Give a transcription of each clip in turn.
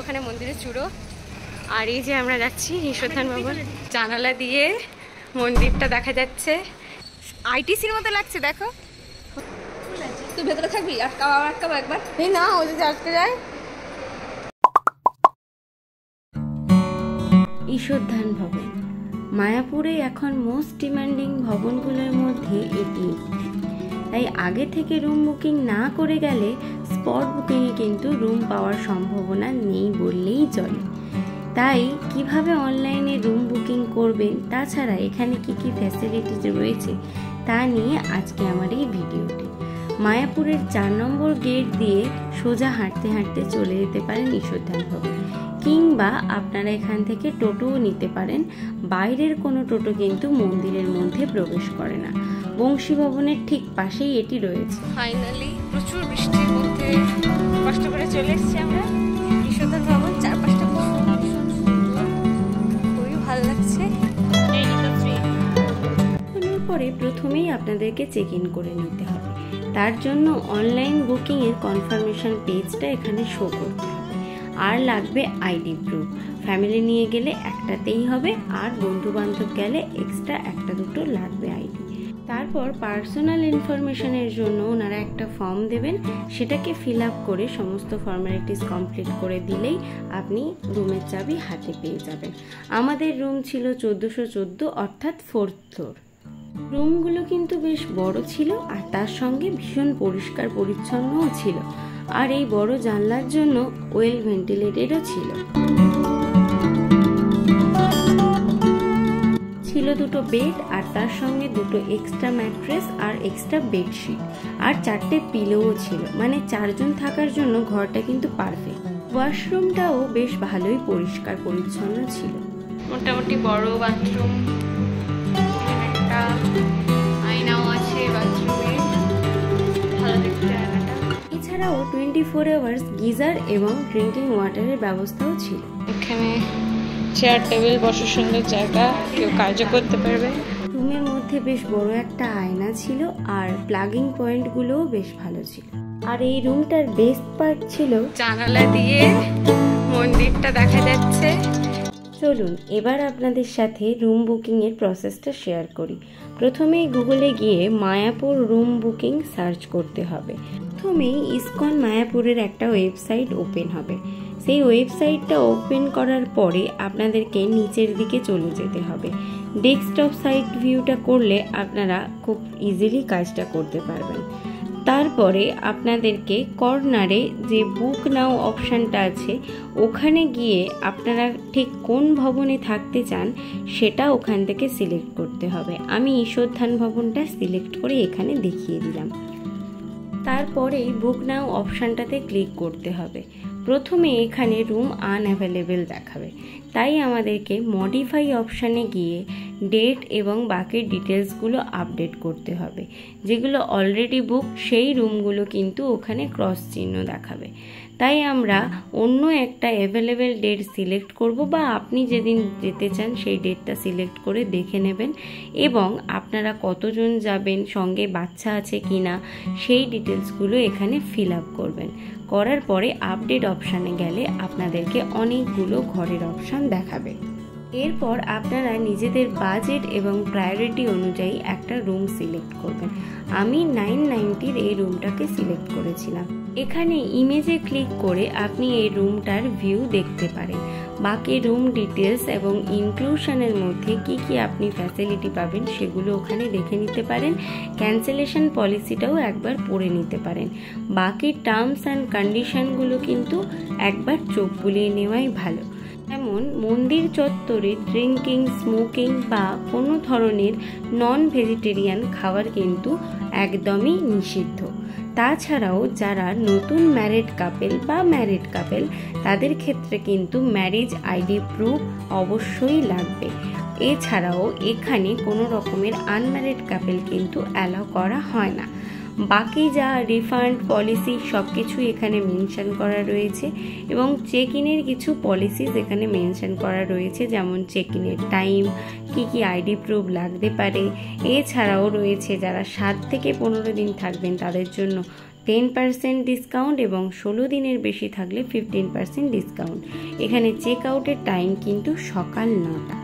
ওখানে মন্দিরের চূড়ো। আর এই যে আমরা যাচ্ছি ঈশ্বরধান ভবন, জানালা দিয়ে মন্দিরটা দেখা যাচ্ছে। আইটিসির মতো লাগছে, দেখো। তুই ভেতরে থাকবি? আটকাবো একবার। এই না, ও যদি আটকে যায়। ঈশ্বরধান ভবন মায়াপুরে এখন মোস্ট ডিমান্ডিং ভবনগুলোর মধ্যে এটি। তাই আগে থেকে রুম বুকিং না করে গেলে স্পট বুকিংয়ে কিন্তু রুম পাওয়ার সম্ভাবনা নেই বললেই চলে। তাই কিভাবে অনলাইনে রুম বুকিং করবেন, তাছাড়া এখানে কি কি ফ্যাসিলিটিস রয়েছে তা নিয়ে আজকে আমার এই ভিডিওটি। মায়াপুরের 4 নম্বর গেট দিয়ে সোজা হাঁটতে হাঁটতে চলে যেতে পারেন ঈশ্বরধান ভবন, কিংবা আপনারা এখান থেকে টোটোও নিতে পারেন। বাইরের কোনো টোটো কিন্তু মন্দিরের মধ্যে প্রবেশ করে না। বংশী ভবনের ঠিক পাশেই এটি রয়েছে। ফাইনালি প্রচুর বৃষ্টির মধ্যে কষ্ট করে চলে এসেছি আমরা ঈশ্বরধান ভবন। চারপাশটা খুবই ভালো লাগছে। পরে প্রথমেই আপনাদেরকে চেক ইন করে নিতে হবে। তার জন্য অনলাইন বুকিংয়ের কনফার্মেশন পেজটা এখানে শো করতে হবে। আর লাগবে আইডি প্রুফ। ফ্যামিলি নিয়ে গেলে একটাতেই হবে, আর বন্ধু বান্ধব গেলে এক্সট্রা একটা দুটো লাগবে আইডি। তারপর পার্সোনাল ইনফরমেশনের জন্য ওনারা একটা ফর্ম দেবেন, সেটাকে ফিল আপ করে সমস্ত ফর্মালিটিস কমপ্লিট করে দিলেই আপনি রুমের চাবি হাতে পেয়ে যাবেন। আমাদের রুম ছিল 1414, অর্থাৎ 4th ফ্লোর। রুমগুলো কিন্তু বেশ বড় ছিল, আর তার সঙ্গে ভীষণ পরিষ্কার পরিচ্ছন্নও ছিল। আর এই বড় জানলার জন্য ওয়েল ভেন্টিলেটেডও ছিল। ছিল দুটো বেড, আর তার সঙ্গে দুটো এক্সট্রা ম্যাট্রেস আর এক্সট্রা বেডশিট, আর 4টে পিলোও ছিল। মানে 4 জন থাকার জন্য ঘরটা কিন্তু পারফেক্ট। ওয়াশরুমটাও বেশ ভালোই পরিষ্কার পরিচ্ছন্ন ছিল। মোটামুটি বড় বাথরুম, একটা আয়নাও আছে বাথরুমে, ভালো দেখতে আয়নাটা। এছাড়াও 24 আওয়ার্স গিজার এবং ড্রিঙ্কিং ওয়াটারের ব্যবস্থাও ছিল। এখানে চেয়ার টেবিল বসার সুন্দর জায়গা, কেউ কাজও করতে পারবে। রুমের মধ্যে বেশ বড় একটা আয়না ছিল, আর প্লাগিং পয়েন্টগুলোও বেশ ভালো ছিল। আর এই রুমটার বেস্ট পার্ট ছিল জানালা দিয়ে মন্দিরটা দেখা যাচ্ছে। চলুন এবার আপনাদের সাথে রুম বুকিংয়ের প্রসেসটা শেয়ার করি। প্রথমেই গুগলে গিয়ে মায়াপুর রুম বুকিং সার্চ করতে হবে। প্রথমেই ইসকন মায়াপুরের একটা ওয়েবসাইট ওপেন হবে। সেই ওয়েবসাইটটা ওপেন করার পরে আপনাদেরকে নিচের দিকে চলে যেতে হবে। ডেস্কটপ সাইট ভিউটা করলে আপনারা খুব ইজিলি কাজটা করতে পারবেন। তারপরে আপনাদেরকে কর্নারে যে বুক নাও অপশানটা আছে, ওখানে গিয়ে আপনারা ঠিক কোন ভবনে থাকতে চান সেটা ওখান থেকে সিলেক্ট করতে হবে। আমি ঈশ্বরধান ভবনটা সিলেক্ট করে এখানে দেখিয়ে দিলাম। তারপরে বুক নাও অপশানটাতে ক্লিক করতে হবে। প্রথমে এখানে রুম আনঅ্যাভেলেবেল দেখাবে, তাই আমাদেরকে মডিফাই অপশানে গিয়ে ডেট এবং বাকি ডিটেলসগুলো আপডেট করতে হবে। যেগুলো অলরেডি বুক সেই রুমগুলো কিন্তু ওখানে ক্রস চিহ্ন দেখাবে। তাই আমরা অন্য একটা অ্যাভেলেবেল ডেট সিলেক্ট করব, বা আপনি যেদিন যেতে চান সেই ডেটটা সিলেক্ট করে দেখে নেবেন, এবং আপনারা কতজন যাবেন, সঙ্গে বাচ্চা আছে কিনা সেই ডিটেলসগুলো এখানে ফিল আপ করবেন। করার পরে আপডেট অপশানে গেলে আপনাদেরকে অনেকগুলো ঘরের অপশান দেখাবে। এরপর আপনারা নিজেদের বাজেট এবং প্রায়োরিটি অনুযায়ী একটা রুম সিলেক্ট করবেন। আমি 990-র এই রুমটাকে সিলেক্ট করেছিলাম। এখানে ইমেজে ক্লিক করে আপনি এই রুমটার ভিউ দেখতে পারেন। বাকি রুম ডিটেলস এবং ইনক্লুশনের মধ্যে কি কি আপনি ফ্যাসিলিটি পাবেন সেগুলো ওখানে দেখে নিতে পারেন। ক্যান্সেলেশন পলিসিটাও একবার পড়ে নিতে পারেন। বাকি টার্মস অ্যান্ড কন্ডিশনগুলো কিন্তু একবার চোখ বুলিয়ে নেওয়াই ভালো। যেমন মন্দির চত্বরে ড্রিঙ্কিং, স্মোকিং বা কোনো ধরনের নন ভেজিটেরিয়ান খাবার কিন্তু একদমই নিষিদ্ধ। তাছাড়াও যারা নতুন ম্যারিড কাপেল তাদের ক্ষেত্রে কিন্তু ম্যারেজ আইডি প্রুফ অবশ্যই লাগবে। এছাড়াও এখানে কোনো রকমের আনম্যারিড কাপেল কিন্তু অ্যালাউ করা হয় না। বাকি যা রিফান্ড পলিসি সব কিছুই এখানে মেনশন করা রয়েছে, এবং চেক ইনের কিছু পলিসিস এখানে মেনশন করা রয়েছে, যেমন চেক ইনের টাইম, কি কি আইডি প্রুফ লাগতে পারে। এছাড়াও রয়েছে যারা 7 থেকে 15 দিন থাকবেন তাদের জন্য 10% ডিসকাউন্ট এবং 16 দিনের বেশি থাকলে 15% ডিসকাউন্ট। এখানে চেক আউটের টাইম কিন্তু সকাল 9টা।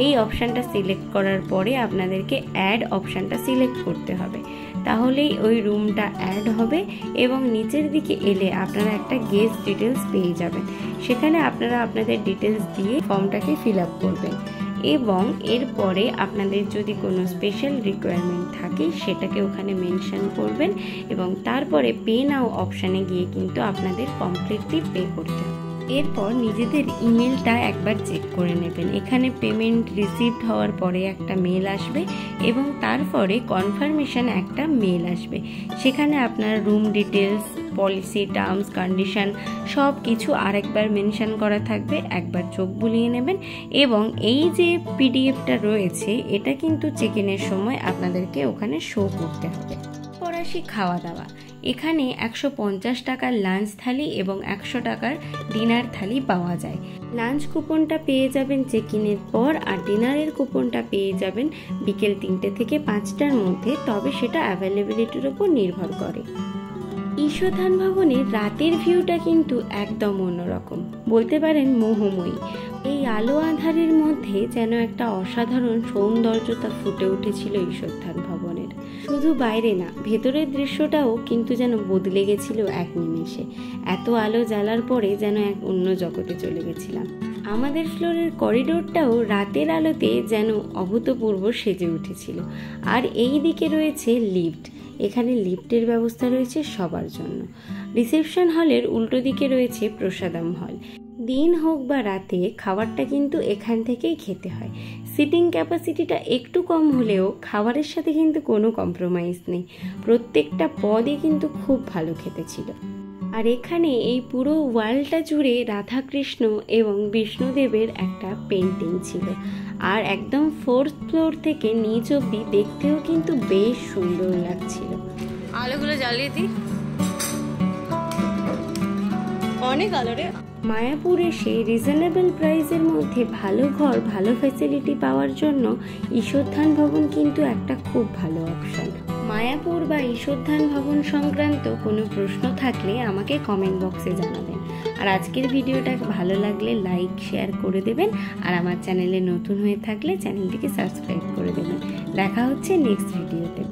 এই অপশানটা সিলেক্ট করার পরে আপনাদেরকে অ্যাড অপশানটা সিলেক্ট করতে হবে, তাহলেই ওই রুমটা অ্যাড হবে এবং নিচের দিকে এলে আপনারা একটা গেস্ট ডিটেলস পেয়ে যাবেন। সেখানে আপনারা আপনাদের ডিটেলস দিয়ে ফর্মটাকে ফিল আপ করবেন এবং এরপরে আপনাদের যদি কোনো স্পেশাল রিকোয়ারমেন্ট থাকে সেটাকে ওখানে মেনশন করবেন এবং তারপরে পে নাও অপশানে গিয়ে কিন্তু আপনাদের কমপ্লিটলি পে করতে হবে। এরপর নিজেদের ইমেলটা একবার চেক করে নেবেন। এখানে পেমেন্ট রিসিভড হওয়ার পরে একটা মেল আসবে এবং তারপরে কনফার্মেশন একটা মেল আসবে। সেখানে আপনার room details, policy, terms, condition সব কিছু আরেকবার মেনশন করা থাকবে, একবার চোখ বুলিয়ে নেবেন এবং এই যে পিডিএফটা রয়েছে এটা কিন্তু চেক ইনের সময় আপনাদেরকে ওখানে শো করতে হবে। ফরাসি খাওয়া দাওয়া, এখানে 150 টাকার লাঞ্চ থালি এবং 100 টাকার ডিনার থালি পাওয়া যায়। লাঞ্চ কুপনটা পেয়ে যাবেন চেক ইনের পর, আর ডিনারের কুপনটা পেয়ে যাবেন বিকেল 3টে থেকে 5টার মধ্যে, তবে সেটা অ্যাভেলেবিলিটির উপর নির্ভর করে। ঈশধান ভবনের রাতের ভিউটা কিন্তু একদম অন্যরকম, বলতে পারেন মোহময়ী। এই আলো আঁধারের মধ্যে যেন একটা অসাধারণ সৌন্দর্যতা ফুটে উঠেছিল ঈশধান ভবনের। শুধু বাইরে না, ভেতরের দৃশ্যটাও কিন্তু যেন বদলে গেছিল এক নিমেষে। এত আলো জ্বালার পরে যেন এক অন্য জগতে চলে গেছিলাম। আমাদের ফ্লোরের করিডোরটাও রাতের আলোতে যেন অভূতপূর্ব সেজে উঠেছিল। আর এই দিকে রয়েছে লিফট, এখানে লিফটের ব্যবস্থা রয়েছে সবার জন্য। রিসেপশন হলের উল্টো দিকে রয়েছে প্রসাদম হল। দিন হোক বা রাতে খাবারটা কিন্তু এখান থেকেই খেতে হয়। সিটিং ক্যাপাসিটিটা একটু কম হলেও খাবারের সাথে কিন্তু কোনো কম্প্রোমাইজ নেই, প্রত্যেকটা পদই কিন্তু খুব ভালো খেতে ছিল। আর এখানে এই পুরো ওয়ালটা জুড়ে রাধাকৃষ্ণ এবং বিষ্ণুদেবের একটা পেন্টিং ছিল। আর একদম 4th ফ্লোর থেকে নিচ অব্দি দেখতেও কিন্তু বেশ সুন্দর লাগছিল। আলোগুলো জ্বালিয়ে দিই, অনেক আলো রে। মায়াপুর এসে রিজনেবল প্রাইসের মধ্যে ভালো ঘর, ভালো ফ্যাসিলিটি পাওয়ার জন্য ঈশধান ভবন কিন্তু একটা খুব ভালো অপশন। মায়াপুর বা ঈশধান ভবন সংক্রান্ত কোনো প্রশ্ন থাকলে আমাকে কমেন্ট বক্সে জানাবেন। আর আজকের ভিডিওটা ভালো লাগলে লাইক, শেয়ার করে দেবেন। আর আমার চ্যানেলে নতুন হয়ে থাকলে চ্যানেলটিকে সাবস্ক্রাইব করে দেবেন। দেখা হচ্ছে নেক্সট ভিডিওতে।